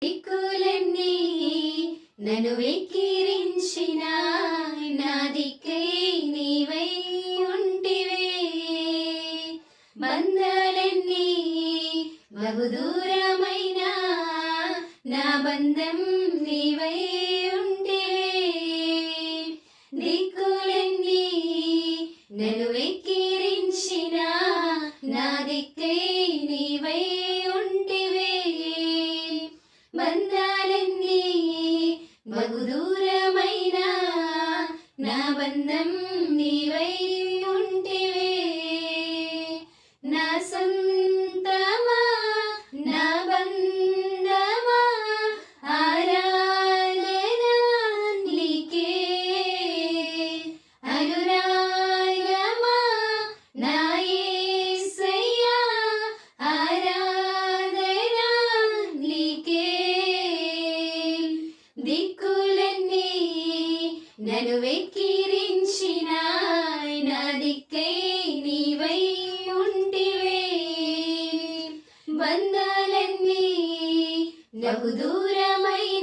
దిక్కులన్నీ నన్ను వెక్కిరించిన నా దిక్కై నీవై ఉంటివే. బంధాలన్నీ బహుదూరమైన నా బంధం నీవై ఉంటివే. దిక్కులన్నీ నన్ను వెక్కిరించిన నా దిక్కై నీవై ఉంటివే. బంధాలన్నీ బహుదూరమైన నా బంధం నీవై ఉంటివే. నా సొంతమా నా బంధమా ఆరాధన నీకే. అనురాగమా నా యేసయ్యా ఆరాధన నీకే. దిక్కులన్నీ నన్ను వెక్కిరించిన నా దిక్కై నీవై ఉంటివే. బంధాలన్నీ బహుదూరమై